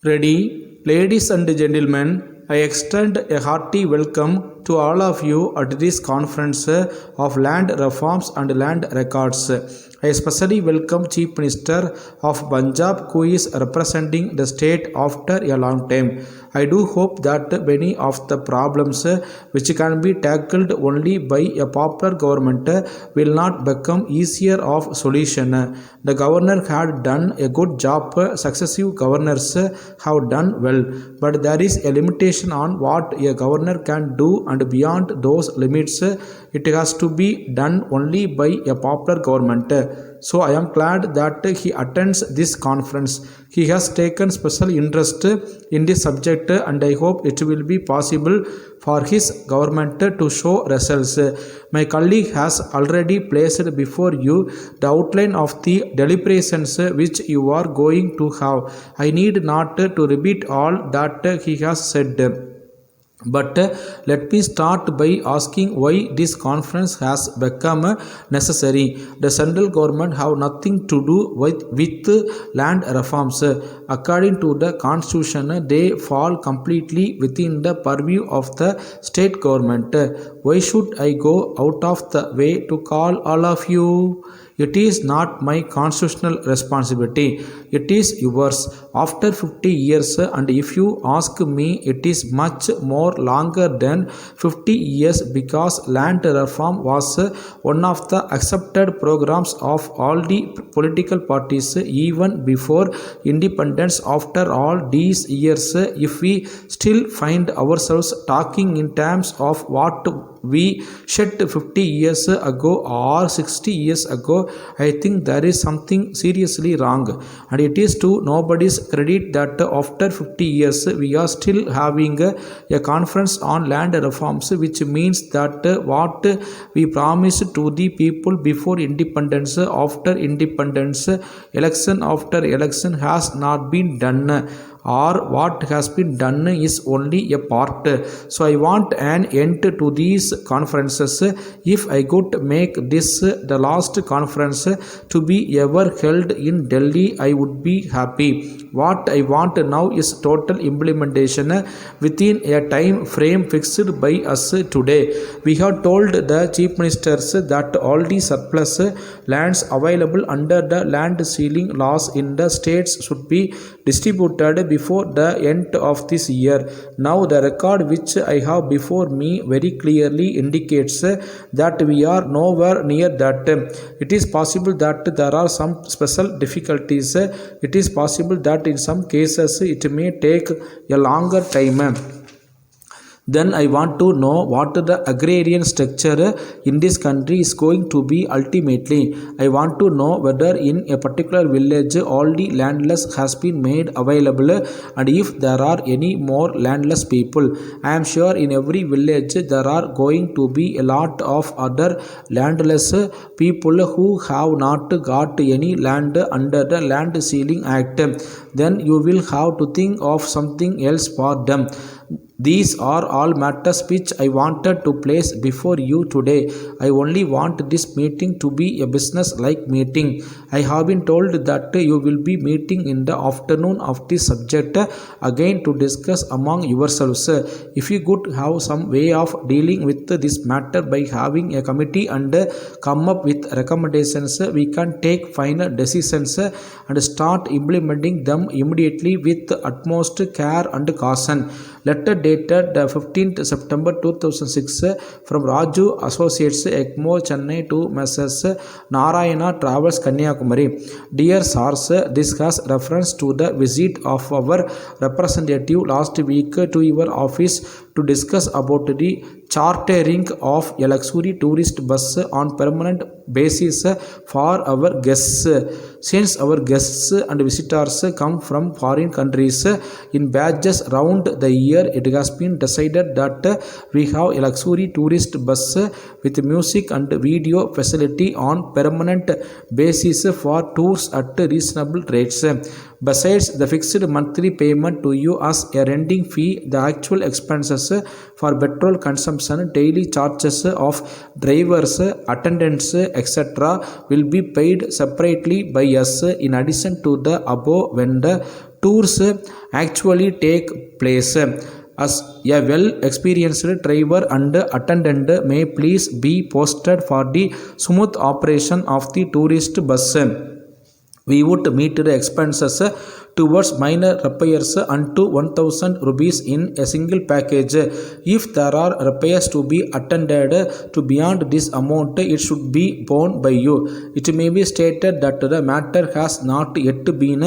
Ready? Ladies and gentlemen, I extend a hearty welcome to all of you at this conference of land reforms and land records. I especially welcome Chief Minister of Punjab who is representing the state after a long time. I do hope that many of the problems which can be tackled only by a popular government will not become easier of solution. The governor had done a good job, successive governors have done well, but there is a limitation on what a governor can do, and beyond those limits it has to be done only by a popular government. So I am glad that he attends this conference. He has taken special interest in this subject and I hope it will be possible for his government to show results. My colleague has already placed before you the outline of the deliberations which you are going to have. I need not to repeat all that he has said. But let me start by asking why this conference has become necessary. The central government have nothing to do with land reforms. According to the constitution, they fall completely within the purview of the state government. Why should I go out of the way to call all of you? It is not my constitutional responsibility. It is yours. After 50 years, and if you ask me, it is much more longer than 50 years because land reform was one of the accepted programs of all the political parties even before independence. After all these years, if we still find ourselves talking in terms of what we shed 50 years ago or 60 years ago, I think there is something seriously wrong. And it is to nobody's credit that after 50 years we are still having a conference on land reforms, which means that what we promised to the people before independence, after independence, election after election has not been done, or what has been done is only a part. So I want an end to these conferences. If I could make this the last conference to be ever held in Delhi, I would be happy. What I want now is total implementation within a time frame fixed by us today. We have told the chief ministers that all the surplus lands available under the land ceiling laws in the states should be distributed before the end of this year. Now the record which I have before me very clearly indicates that we are nowhere near that. It is possible that there are some special difficulties. It is possible that in some cases it may take a longer time. Then I want to know what the agrarian structure in this country is going to be ultimately. I want to know whether in a particular village all the landless has been made available and if there are any more landless people. I am sure in every village there are going to be a lot of other landless people who have not got any land under the Land Ceiling Act. Then you will have to think of something else for them. These are all matters which I wanted to place before you today. I only want this meeting to be a business-like meeting. I have been told that you will be meeting in the afternoon of this subject again to discuss among yourselves. If you could have some way of dealing with this matter by having a committee and come up with recommendations, we can take final decisions and start implementing them immediately with utmost care and caution. Letter dated 15th September 2006 from Raju Associates, Ekmo, Chennai to Messrs. Narayana Travels, Kanyakumari. Dear Sirs, this has reference to the visit of our representative last week to your office to discuss about the chartering of a luxury tourist bus on permanent basis for our guests. Since our guests and visitors come from foreign countries in batches round the year, it has been decided that we have a luxury tourist bus with music and video facility on permanent basis for tours at reasonable rates. Besides the fixed monthly payment to you as a renting fee, the actual expenses for petrol consumption, daily charges of drivers, attendants, etc. will be paid separately by us in addition to the above when the tours actually take place. As a well experienced driver and attendant may please be posted for the smooth operation of the tourist bus. We would meet the expenses towards minor repairs unto 1000 rupees in a single package. If there are repairs to be attended to beyond this amount, it should be borne by you. It may be stated that the matter has not yet been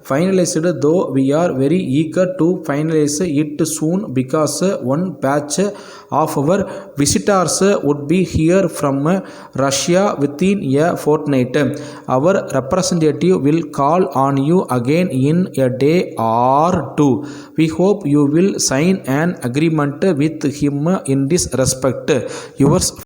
finalized, though we are very eager to finalize it soon because one batch of our visitors would be here from Russia within a fortnight. Our representative will call on you again in a day or two. We hope you will sign an agreement with him in this respect. Yours